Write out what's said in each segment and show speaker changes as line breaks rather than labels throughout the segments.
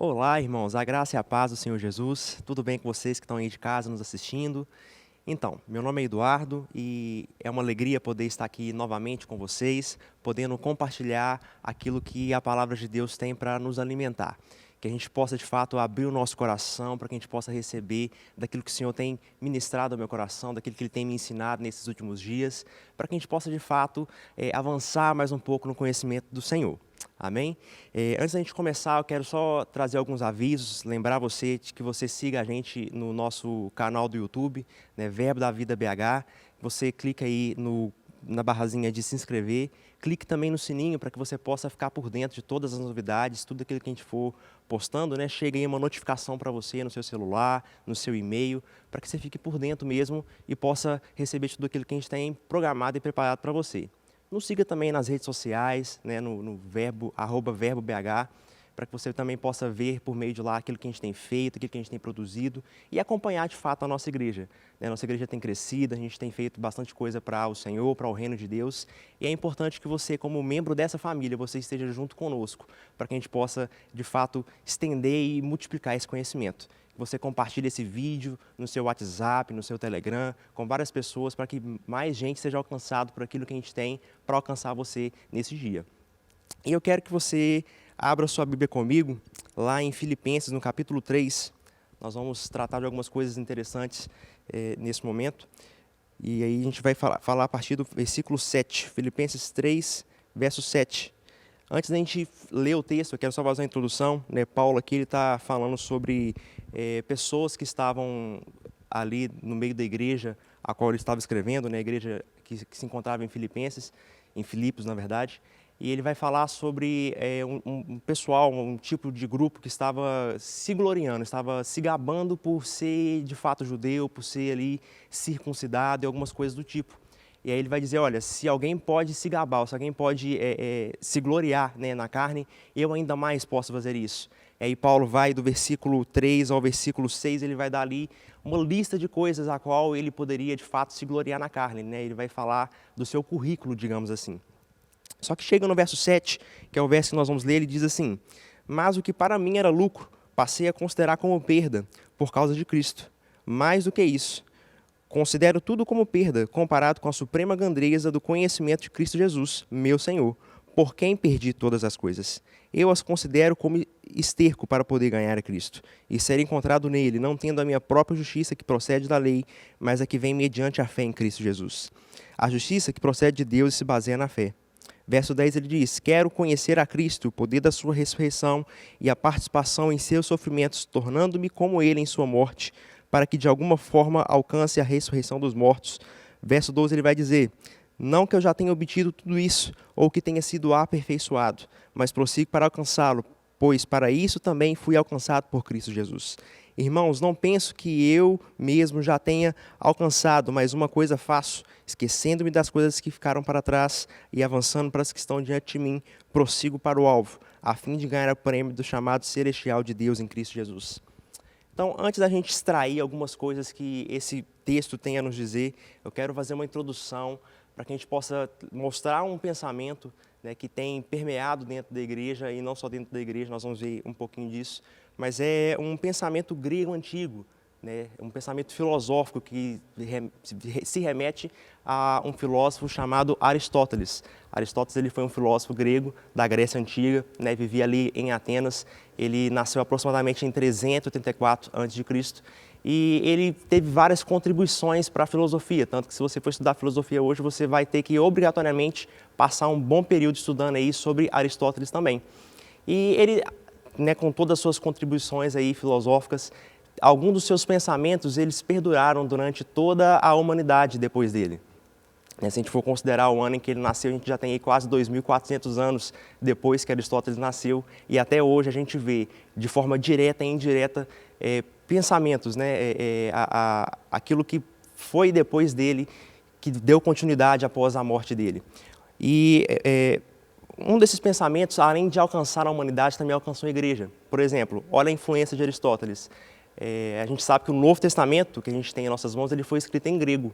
Olá, irmãos, a graça e a paz do Senhor Jesus. Tudo bem com vocês que estão aí de casa nos assistindo? Então, meu nome é Eduardo e é uma alegria poder estar aqui novamente com vocês, podendo compartilhar aquilo que a palavra de Deus tem para nos alimentar. Que a gente possa, de fato, abrir o nosso coração para que a gente possa receber daquilo que o Senhor tem ministrado ao meu coração, daquilo que Ele tem me ensinado nesses últimos dias, para que a gente possa, de fato, avançar mais um pouco no conhecimento do Senhor. Amém? Antes da gente começar, eu quero só trazer alguns avisos, lembrar você de que você siga a gente no nosso canal do YouTube, né, Verbo da Vida BH. Você clica aí na barrazinha de se inscrever, clique também no sininho para que você possa ficar por dentro de todas as novidades, tudo aquilo que a gente for postando, né? Chega aí uma notificação para você no seu celular, no seu e-mail, para que você fique por dentro mesmo e possa receber tudo aquilo que a gente tem programado e preparado para você. Nos siga também nas redes sociais, né, no Verbo, @verbobh, para que você também possa ver por meio de lá aquilo que a gente tem feito, aquilo que a gente tem produzido e acompanhar de fato a nossa igreja. Né? Nossa igreja tem crescido, a gente tem feito bastante coisa para o Senhor, para o reino de Deus, e é importante que você, como membro dessa família, você esteja junto conosco, para que a gente possa de fato estender e multiplicar esse conhecimento. Você compartilhe esse vídeo no seu WhatsApp, no seu Telegram, com várias pessoas, para que mais gente seja alcançado por aquilo que a gente tem para alcançar você nesse dia. E eu quero que você abra sua Bíblia comigo, lá em Filipenses, no capítulo 3. Nós vamos tratar de algumas coisas interessantes nesse momento. E aí a gente vai falar a partir do versículo 7, Filipenses 3, verso 7. Antes da gente ler o texto, eu quero só fazer uma introdução. Né? Paulo aqui está falando sobre pessoas que estavam ali no meio da igreja a qual ele estava escrevendo, né? A igreja que se encontrava em Filipos, na verdade. E ele vai falar sobre um pessoal, um tipo de grupo que estava se gloriando, estava se gabando por ser de fato judeu, por ser ali circuncidado e algumas coisas do tipo. E aí ele vai dizer, olha, se alguém pode se gabar, se alguém pode se gloriar, né, na carne, eu ainda mais posso fazer isso. E aí Paulo vai do versículo 3 ao versículo 6, ele vai dar ali uma lista de coisas a qual ele poderia de fato se gloriar na carne, né? Ele vai falar do seu currículo, digamos assim. Só que chega no verso 7, que é o verso que nós vamos ler, ele diz assim, mas o que para mim era lucro, passei a considerar como perda, por causa de Cristo. Mais do que isso, considero tudo como perda, comparado com a suprema grandeza do conhecimento de Cristo Jesus, meu Senhor, por quem perdi todas as coisas. Eu as considero como esterco para poder ganhar a Cristo, e ser encontrado nele, não tendo a minha própria justiça que procede da lei, mas a que vem mediante a fé em Cristo Jesus. A justiça que procede de Deus e se baseia na fé. Verso 10 ele diz, quero conhecer a Cristo, o poder da sua ressurreição e a participação em seus sofrimentos, tornando-me como ele em sua morte, para que de alguma forma alcance a ressurreição dos mortos. Verso 12 ele vai dizer, não que eu já tenha obtido tudo isso, ou que tenha sido aperfeiçoado, mas prossigo para alcançá-lo, pois para isso também fui alcançado por Cristo Jesus. Irmãos, não penso que eu mesmo já tenha alcançado, mas uma coisa faço, esquecendo-me das coisas que ficaram para trás e avançando para as que estão diante de mim, prossigo para o alvo, a fim de ganhar o prêmio do chamado celestial de Deus em Cristo Jesus. Então, antes da gente extrair algumas coisas que esse texto tem a nos dizer, eu quero fazer uma introdução para que a gente possa mostrar um pensamento, né, que tem permeado dentro da igreja, e não só dentro da igreja, nós vamos ver um pouquinho disso, mas é um pensamento grego antigo, né, um pensamento filosófico que se remete a um filósofo chamado Aristóteles. Aristóteles ele foi um filósofo grego da Grécia Antiga, né, vivia ali em Atenas, ele nasceu aproximadamente em 384 a.C., e ele teve várias contribuições para a filosofia, tanto que se você for estudar filosofia hoje, você vai ter que obrigatoriamente passar um bom período estudando aí sobre Aristóteles também. E ele, né, com todas as suas contribuições aí filosóficas, alguns dos seus pensamentos, eles perduraram durante toda a humanidade depois dele. Se a gente for considerar o ano em que ele nasceu, a gente já tem aí quase 2.400 anos depois que Aristóteles nasceu, e até hoje a gente vê, de forma direta e indireta, pensamentos, né, aquilo que foi depois dele, que deu continuidade após a morte dele. E um desses pensamentos, além de alcançar a humanidade, também alcançou a igreja. Por exemplo, olha a influência de Aristóteles. A gente sabe que o Novo Testamento, que a gente tem em nossas mãos, ele foi escrito em grego.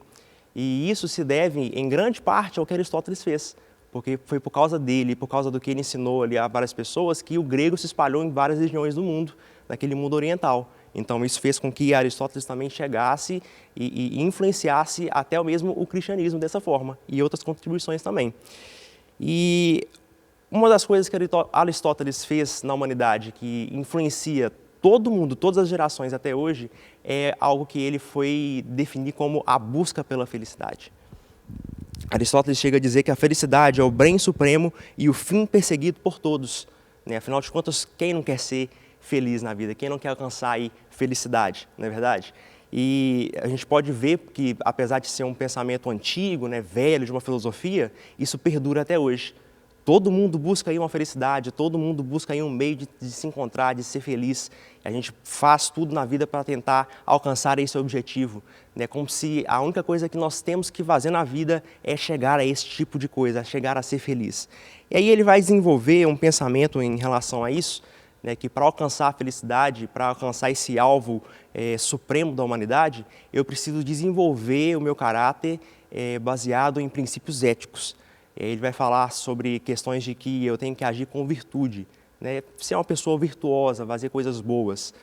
E isso se deve, em grande parte, ao que Aristóteles fez. porque foi por causa dele, por causa do que ele ensinou ali a várias pessoas, que o grego se espalhou em várias regiões do mundo, naquele mundo oriental. Então, isso fez com que Aristóteles também chegasse e influenciasse até mesmo o cristianismo dessa forma, e outras contribuições também. E uma das coisas que Aristóteles fez na humanidade, que influencia todo mundo, todas as gerações até hoje, é algo que ele foi definir como a busca pela felicidade. Aristóteles chega a dizer que a felicidade é o bem supremo e o fim perseguido por todos, né? Afinal de contas, quem não quer ser feliz na vida? Quem não quer alcançar aí felicidade, não é verdade? E a gente pode ver que, apesar de ser um pensamento antigo, né, velho, de uma filosofia, isso perdura até hoje. Todo mundo busca aí uma felicidade, todo mundo busca aí um meio de se encontrar, de ser feliz. A gente faz tudo na vida para tentar alcançar esse objetivo, né? Como se a única coisa que nós temos que fazer na vida é chegar a esse tipo de coisa, chegar a ser feliz. E aí ele vai desenvolver um pensamento em relação a isso, né, que para alcançar a felicidade, para alcançar esse alvo supremo da humanidade, eu preciso desenvolver o meu caráter baseado em princípios éticos. Ele vai falar sobre questões de que eu tenho que agir com virtude, né? Ser uma pessoa virtuosa, fazer coisas boas.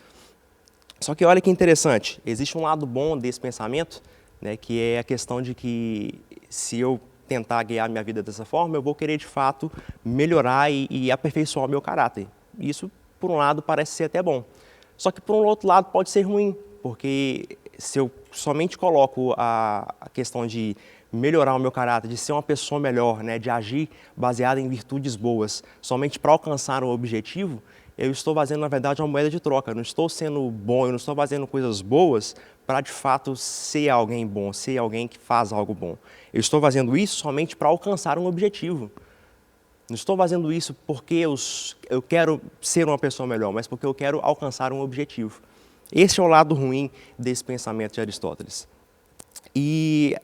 Só que olha que interessante, existe um lado bom desse pensamento, né, que é a questão de que se eu tentar guiar minha vida dessa forma, eu vou querer de fato melhorar e aperfeiçoar o meu caráter. Isso, por um lado, parece ser até bom. Só que, por um outro lado, pode ser ruim, porque se eu somente coloco a questão de melhorar o meu caráter, de ser uma pessoa melhor, né, de agir baseada em virtudes boas, somente para alcançar um objetivo, eu estou fazendo, na verdade, uma moeda de troca. Eu não estou sendo bom, eu não estou fazendo coisas boas para, de fato, ser alguém bom, ser alguém que faz algo bom. Eu estou fazendo isso somente para alcançar um objetivo. Não estou fazendo isso porque eu quero ser uma pessoa melhor, mas porque eu quero alcançar um objetivo. Esse é o lado ruim desse pensamento de Aristóteles. E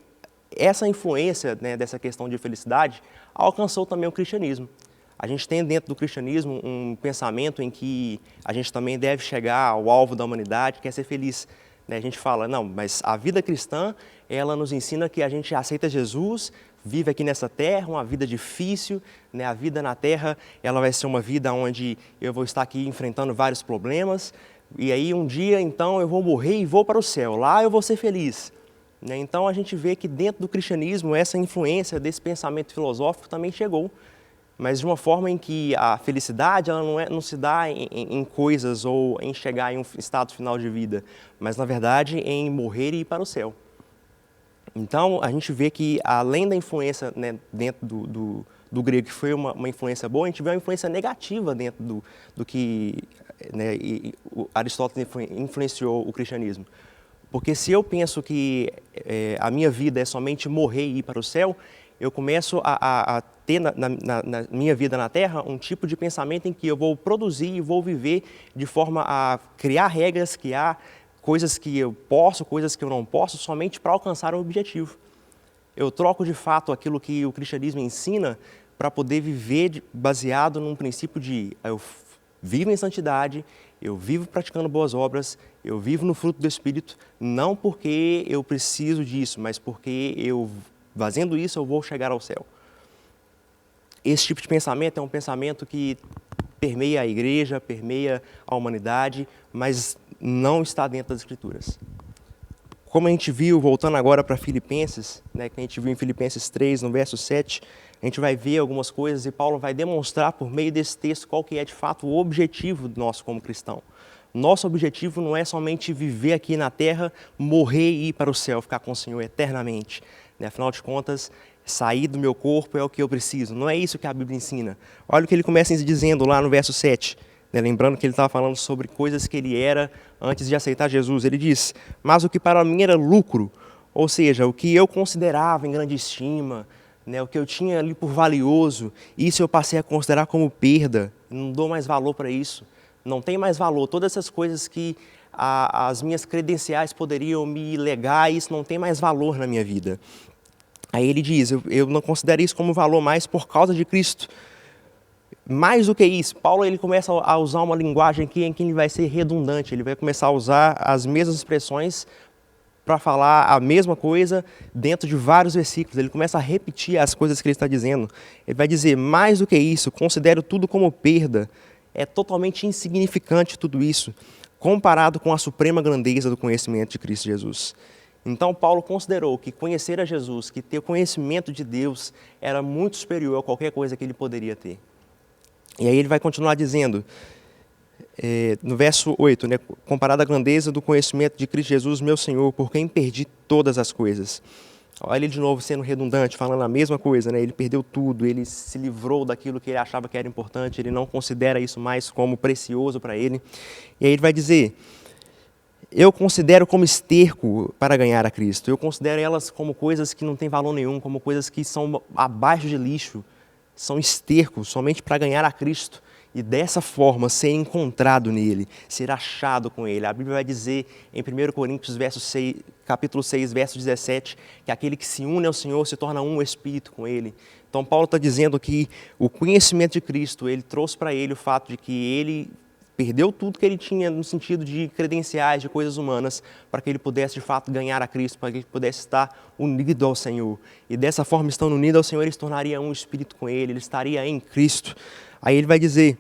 essa influência, né, dessa questão de felicidade alcançou também o cristianismo. A gente tem dentro do cristianismo um pensamento em que a gente também deve chegar ao alvo da humanidade, que é ser feliz. A gente fala, não, mas a vida cristã, ela nos ensina que a gente aceita Jesus, vive aqui nessa terra, uma vida difícil, né? A vida na terra, ela vai ser uma vida onde eu vou estar aqui enfrentando vários problemas, e aí um dia, então, eu vou morrer e vou para o céu, lá eu vou ser feliz. Então, a gente vê que dentro do cristianismo, essa influência desse pensamento filosófico também chegou, mas de uma forma em que a felicidade ela não se dá em coisas ou em chegar em um estado final de vida, mas, na verdade, em morrer e ir para o céu. Então, a gente vê que, além da influência, né, dentro do grego, que foi uma influência boa, a gente vê uma influência negativa dentro do que, né, Aristóteles influenciou o cristianismo. Porque se eu penso que a minha vida é somente morrer e ir para o céu, eu começo a ter na minha vida na Terra um tipo de pensamento em que eu vou produzir e vou viver de forma a criar regras, criar coisas que eu posso, coisas que eu não posso, somente para alcançar um objetivo. Eu troco de fato aquilo que o cristianismo ensina para poder viver baseado num princípio de eu vivo em santidade, eu vivo praticando boas obras, eu vivo no fruto do Espírito, não porque eu preciso disso, mas porque eu, fazendo isso, eu vou chegar ao céu. Esse tipo de pensamento é um pensamento que permeia a igreja, permeia a humanidade, mas não está dentro das Escrituras. Como a gente viu, voltando agora para Filipenses, né, que a gente viu em Filipenses 3, no verso 7, a gente vai ver algumas coisas e Paulo vai demonstrar por meio desse texto qual que é de fato o objetivo nosso como cristão. Nosso objetivo não é somente viver aqui na terra, morrer e ir para o céu, ficar com o Senhor eternamente. Afinal de contas, sair do meu corpo é o que eu preciso. Não é isso que a Bíblia ensina. Olha o que ele começa dizendo lá no verso 7. Lembrando que ele estava falando sobre coisas que ele era antes de aceitar Jesus. Ele diz, mas o que para mim era lucro, ou seja, o que eu considerava em grande estima, o que eu tinha ali por valioso, isso eu passei a considerar como perda. Não dou mais valor para isso. Não tem mais valor. Todas essas coisas que as minhas credenciais poderiam me legar, isso não tem mais valor na minha vida. Aí ele diz, eu não considero isso como valor mais por causa de Cristo. Mais do que isso, Paulo ele começa a usar uma linguagem aqui em que ele vai ser redundante, ele vai começar a usar as mesmas expressões para falar a mesma coisa dentro de vários versículos. Ele começa a repetir as coisas que ele está dizendo. Ele vai dizer, mais do que isso, considero tudo como perda. É totalmente insignificante tudo isso, comparado com a suprema grandeza do conhecimento de Cristo Jesus. Então, Paulo considerou que conhecer a Jesus, que ter conhecimento de Deus, era muito superior a qualquer coisa que ele poderia ter. E aí ele vai continuar dizendo, no verso 8, né, comparado à grandeza do conhecimento de Cristo Jesus, meu Senhor, por quem perdi todas as coisas. Olha ele de novo sendo redundante, falando a mesma coisa, né? Ele perdeu tudo, ele se livrou daquilo que ele achava que era importante, ele não considera isso mais como precioso para ele. E aí ele vai dizer, eu considero como esterco para ganhar a Cristo, eu considero elas como coisas que não têm valor nenhum, como coisas que são abaixo de lixo, são esterco somente para ganhar a Cristo. E dessa forma ser encontrado nele, ser achado com ele. A Bíblia vai dizer em 1 Coríntios capítulo 6, verso 17, que aquele que se une ao Senhor se torna um espírito com ele. Então Paulo está dizendo que o conhecimento de Cristo, ele trouxe para ele o fato de que ele perdeu tudo que ele tinha no sentido de credenciais, de coisas humanas, para que ele pudesse de fato ganhar a Cristo, para que ele pudesse estar unido ao Senhor. E dessa forma, estando unido ao Senhor, ele se tornaria um espírito com ele estaria em Cristo. Aí ele vai dizer,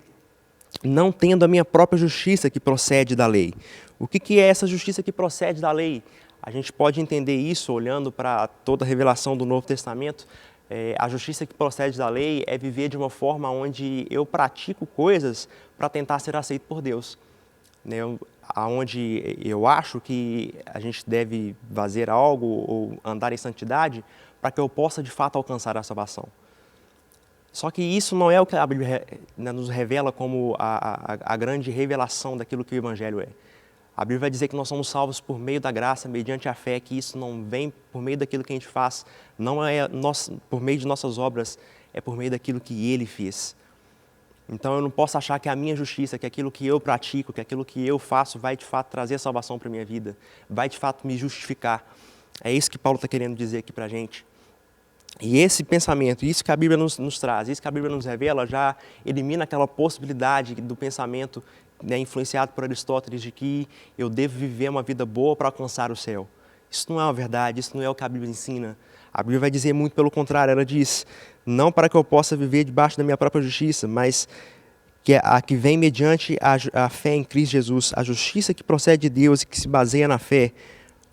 não tendo a minha própria justiça que procede da lei. O que é essa justiça que procede da lei? A gente pode entender isso olhando para toda a revelação do Novo Testamento. A justiça que procede da lei é viver de uma forma onde eu pratico coisas para tentar ser aceito por Deus. Onde eu acho que a gente deve fazer algo ou andar em santidade para que eu possa de fato alcançar a salvação. Só que isso não é o que a Bíblia nos revela como a grande revelação daquilo que o Evangelho é. A Bíblia vai dizer que nós somos salvos por meio da graça, mediante a fé, que isso não vem por meio daquilo que a gente faz, não é por meio de nossas obras, é por meio daquilo que Ele fez. Então eu não posso achar que a minha justiça, que aquilo que eu pratico, que aquilo que eu faço vai de fato trazer salvação para a minha vida, vai de fato me justificar. É isso que Paulo está querendo dizer aqui para a gente. E esse pensamento, isso que a Bíblia nos traz, isso que a Bíblia nos revela, já elimina aquela possibilidade do pensamento, né, influenciado por Aristóteles, de que eu devo viver uma vida boa para alcançar o céu. Isso não é uma verdade, isso não é o que a Bíblia ensina. A Bíblia vai dizer muito pelo contrário, ela diz, não para que eu possa viver debaixo da minha própria justiça, mas que é a que vem mediante a fé em Cristo Jesus, a justiça que procede de Deus e que se baseia na fé.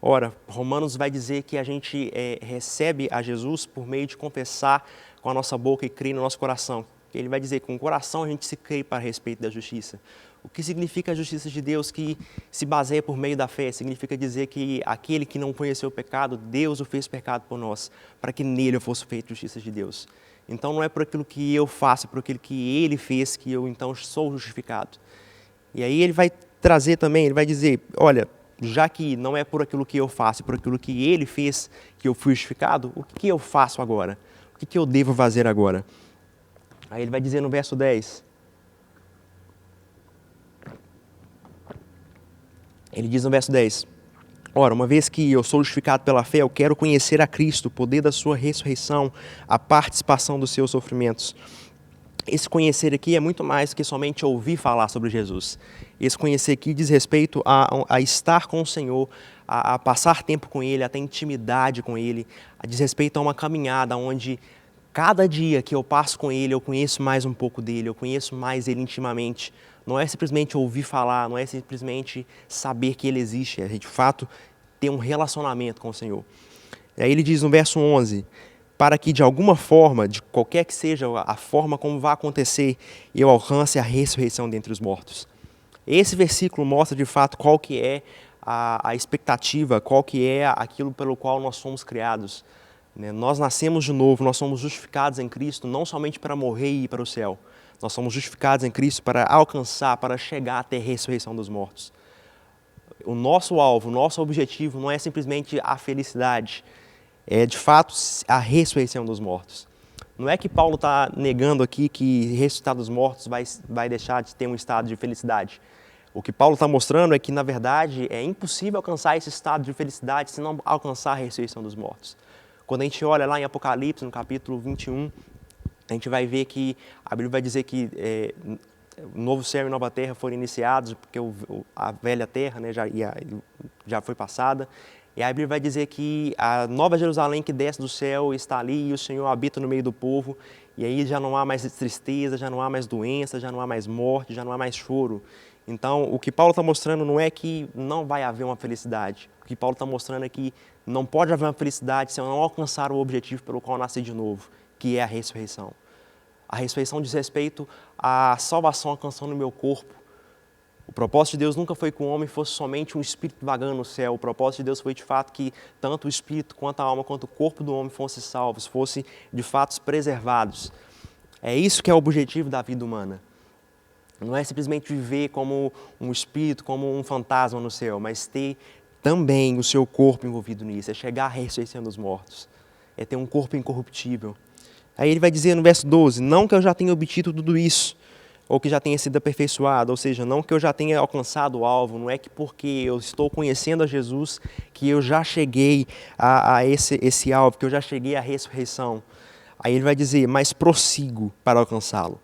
Ora, Romanos vai dizer que a gente recebe a Jesus por meio de confessar com a nossa boca e crer no nosso coração. Ele vai dizer que com o coração a gente se crê para respeito da justiça. O que significa a justiça de Deus que se baseia por meio da fé? Significa dizer que aquele que não conheceu o pecado, Deus o fez pecado por nós, para que nele eu fosse feito justiça de Deus. Então não é por aquilo que eu faço, é por aquilo que ele fez que eu então sou justificado. E aí ele vai trazer também, ele vai dizer, olha, já que não é por aquilo que eu faço, é por aquilo que ele fez que eu fui justificado, o que eu faço agora? O que eu devo fazer agora? Aí ele vai dizer no verso 10. Ele diz no verso 10. Ora, uma vez que eu sou justificado pela fé, eu quero conhecer a Cristo, o poder da sua ressurreição, a participação dos seus sofrimentos. Esse conhecer aqui é muito mais do que somente ouvir falar sobre Jesus. Esse conhecer aqui diz respeito a estar com o Senhor, a passar tempo com Ele, a ter intimidade com Ele, diz respeito a uma caminhada onde cada dia que eu passo com Ele, eu conheço mais um pouco dEle, eu conheço mais Ele intimamente. Não é simplesmente ouvir falar, não é simplesmente saber que Ele existe, é de fato ter um relacionamento com o Senhor. E aí ele diz no verso 11, para que de alguma forma, de qualquer que seja a forma como vai acontecer, eu alcance a ressurreição dentre os mortos. Esse versículo mostra de fato qual que é a expectativa, qual que é aquilo pelo qual nós fomos criados. Nós nascemos de novo, nós somos justificados em Cristo, não somente para morrer e ir para o céu. Nós somos justificados em Cristo para alcançar, para chegar até a ressurreição dos mortos. O nosso alvo, o nosso objetivo não é simplesmente a felicidade, é de fato a ressurreição dos mortos. Não é que Paulo está negando aqui que ressuscitar dos mortos vai deixar de ter um estado de felicidade. O que Paulo está mostrando é que, na verdade, é impossível alcançar esse estado de felicidade se não alcançar a ressurreição dos mortos. Quando a gente olha lá em Apocalipse, no capítulo 21, a gente vai ver que a Bíblia vai dizer que o novo céu e nova terra foram iniciados, porque a velha terra, né, já foi passada. E a Bíblia vai dizer que a nova Jerusalém que desce do céu está ali e o Senhor habita no meio do povo. E aí já não há mais tristeza, já não há mais doença, já não há mais morte, já não há mais choro. Então, o que Paulo está mostrando não é que não vai haver uma felicidade. O que Paulo está mostrando é que não pode haver uma felicidade se eu não alcançar o objetivo pelo qual eu nasci de novo, que é a ressurreição. A ressurreição diz respeito à salvação alcançando o meu corpo. O propósito de Deus nunca foi que o homem fosse somente um espírito vagando no céu. O propósito de Deus foi, de fato, que tanto o espírito, quanto a alma, quanto o corpo do homem fossem salvos, fossem, de fato, preservados. É isso que é o objetivo da vida humana. Não é simplesmente viver como um espírito, como um fantasma no céu, mas ter também o seu corpo envolvido nisso. É chegar à ressurreição dos mortos. É ter um corpo incorruptível. Aí ele vai dizer no verso 12, não que eu já tenha obtido tudo isso, ou que já tenha sido aperfeiçoado, ou seja, não que eu já tenha alcançado o alvo, não é que porque eu estou conhecendo a Jesus que eu já cheguei a esse alvo, que eu já cheguei à ressurreição. Aí ele vai dizer, mas prossigo para alcançá-lo.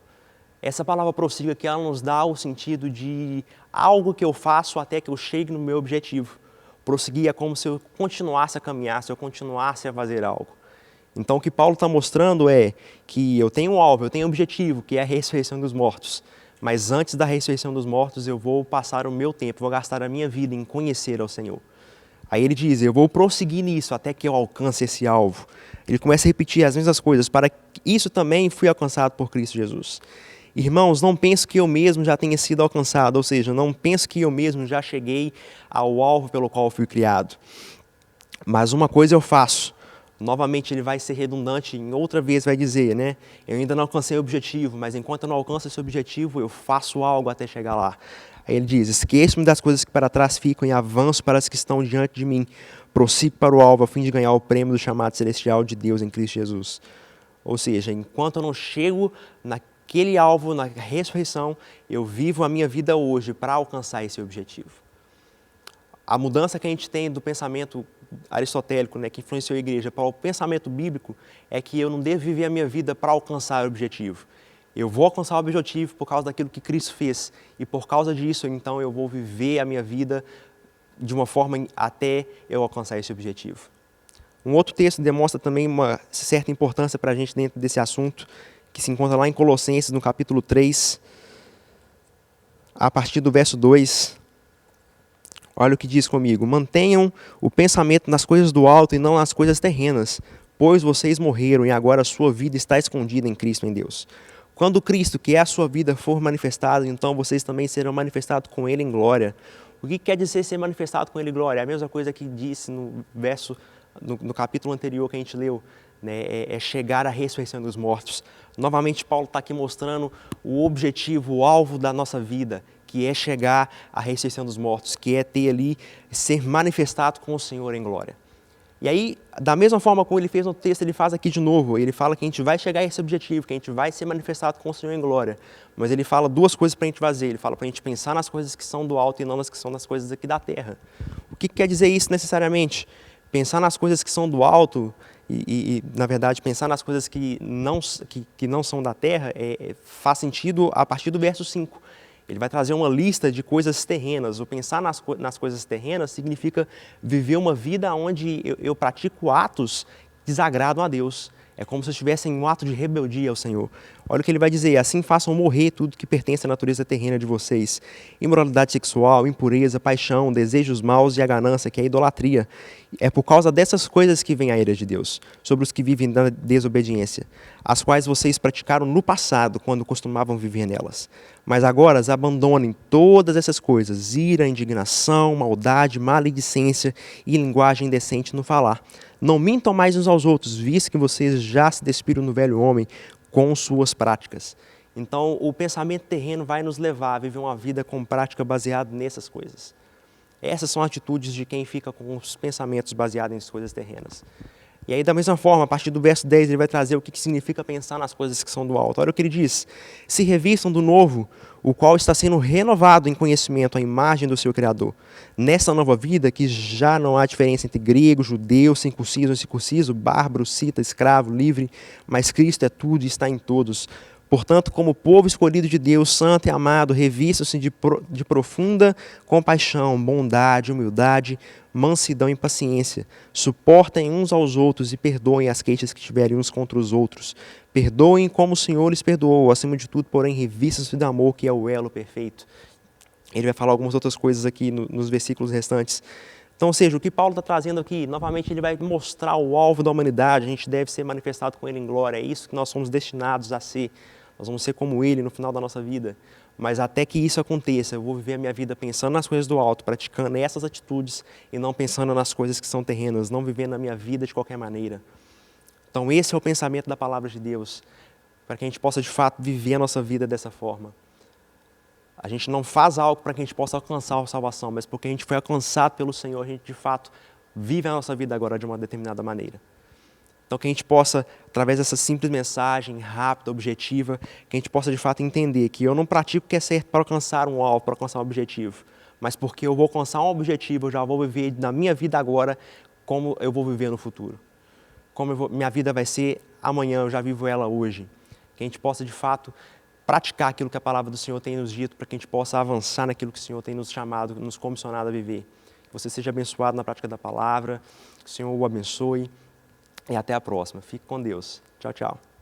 Essa palavra prossigo aqui, ela nos dá o sentido de algo que eu faço até que eu chegue no meu objetivo. Prosseguir é como se eu continuasse a caminhar, se eu continuasse a fazer algo. Então, o que Paulo está mostrando é que eu tenho um alvo, eu tenho um objetivo, que é a ressurreição dos mortos. Mas antes da ressurreição dos mortos, eu vou passar o meu tempo, vou gastar a minha vida em conhecer ao Senhor. Aí ele diz, eu vou prosseguir nisso até que eu alcance esse alvo. Ele começa a repetir as mesmas coisas, para que isso também fui alcançado por Cristo Jesus. Irmãos, não penso que eu mesmo já tenha sido alcançado, ou seja, não penso que eu mesmo já cheguei ao alvo pelo qual eu fui criado. Mas uma coisa eu faço. Novamente ele vai ser redundante, em outra vez vai dizer, né? Eu ainda não alcancei o objetivo, mas enquanto eu não alcanço esse objetivo, eu faço algo até chegar lá. Aí ele diz, esqueço-me das coisas que para trás ficam e avanço para as que estão diante de mim. Prossigo para o alvo a fim de ganhar o prêmio do chamado celestial de Deus em Cristo Jesus. Ou seja, enquanto eu não chego naquele alvo, na ressurreição, eu vivo a minha vida hoje para alcançar esse objetivo. A mudança que a gente tem do pensamento aristotélico, né, que influenciou a igreja, para o pensamento bíblico, é que eu não devo viver a minha vida para alcançar o objetivo. Eu vou alcançar o objetivo por causa daquilo que Cristo fez. E por causa disso, então, eu vou viver a minha vida de uma forma até eu alcançar esse objetivo. Um outro texto demonstra também uma certa importância para a gente dentro desse assunto, que se encontra lá em Colossenses, no capítulo 3, a partir do verso 2. Olha o que diz comigo. Mantenham o pensamento nas coisas do alto e não nas coisas terrenas, pois vocês morreram e agora a sua vida está escondida em Cristo, em Deus. Quando Cristo, que é a sua vida, for manifestado, então vocês também serão manifestados com Ele em glória. O que quer dizer ser manifestado com Ele em glória? É a mesma coisa que disse no verso, no capítulo anterior que a gente leu, né? É chegar à ressurreição dos mortos. Novamente, Paulo está aqui mostrando o objetivo, o alvo da nossa vida, que é chegar à ressurreição dos mortos, que é ter ali, ser manifestado com o Senhor em glória. E aí, da mesma forma como ele fez no texto, ele faz aqui de novo. Ele fala que a gente vai chegar a esse objetivo, que a gente vai ser manifestado com o Senhor em glória. Mas ele fala duas coisas para a gente fazer. Ele fala para a gente pensar nas coisas que são do alto e não nas que são das coisas aqui da terra. O que quer dizer isso necessariamente? Pensar nas coisas que são do alto na verdade, pensar nas coisas que não são da terra faz sentido a partir do verso 5. Ele vai trazer uma lista de coisas terrenas. O pensar nas coisas terrenas significa viver uma vida onde eu pratico atos que desagradam a Deus. É como se estivessem em um ato de rebeldia ao Senhor. Olha o que ele vai dizer, assim façam morrer tudo que pertence à natureza terrena de vocês. Imoralidade sexual, impureza, paixão, desejos maus e a ganância, que é a idolatria. É por causa dessas coisas que vem a ira de Deus, sobre os que vivem na desobediência, as quais vocês praticaram no passado, quando costumavam viver nelas. Mas agora abandonem todas essas coisas, ira, indignação, maldade, maledicência e linguagem indecente no falar. Não mintam mais uns aos outros, visto que vocês já se despiram no velho homem com suas práticas. Então, o pensamento terreno vai nos levar a viver uma vida com prática baseada nessas coisas. Essas são atitudes de quem fica com os pensamentos baseados em coisas terrenas. E aí, da mesma forma, a partir do verso 10, ele vai trazer o que significa pensar nas coisas que são do alto. Olha o que ele diz. Se revistam do novo, o qual está sendo renovado em conhecimento à imagem do seu Criador. Nessa nova vida, que já não há diferença entre grego, judeu, circunciso, incircunciso, bárbaro, cita, escravo, livre, mas Cristo é tudo e está em todos. Portanto, como povo escolhido de Deus, santo e amado, revistam-se de profunda compaixão, bondade, humildade, mansidão e paciência. Suportem uns aos outros e perdoem as queixas que tiverem uns contra os outros. Perdoem como o Senhor lhes perdoou. Acima de tudo, porém, revistam-se do amor, que é o elo perfeito. Ele vai falar algumas outras coisas aqui nos versículos restantes. Então, ou seja, o que Paulo está trazendo aqui, novamente ele vai mostrar o alvo da humanidade, a gente deve ser manifestado com ele em glória, é isso que nós somos destinados a ser. Nós vamos ser como ele no final da nossa vida. Mas até que isso aconteça, eu vou viver a minha vida pensando nas coisas do alto, praticando essas atitudes e não pensando nas coisas que são terrenas, não vivendo a minha vida de qualquer maneira. Então esse é o pensamento da palavra de Deus, para que a gente possa de fato viver a nossa vida dessa forma. A gente não faz algo para que a gente possa alcançar a salvação, mas porque a gente foi alcançado pelo Senhor, a gente de fato vive a nossa vida agora de uma determinada maneira. Então que a gente possa, através dessa simples mensagem, rápida, objetiva, que a gente possa de fato entender que eu não pratico o que é certo para alcançar um alvo, para alcançar um objetivo, mas porque eu vou alcançar um objetivo, eu já vou viver na minha vida agora como eu vou viver no futuro. Minha vida vai ser amanhã, eu já vivo ela hoje. Que a gente possa de fato praticar aquilo que a palavra do Senhor tem nos dito, para que a gente possa avançar naquilo que o Senhor tem nos chamado, nos comissionado a viver. Que você seja abençoado na prática da palavra, que o Senhor o abençoe e até a próxima. Fique com Deus. Tchau, tchau.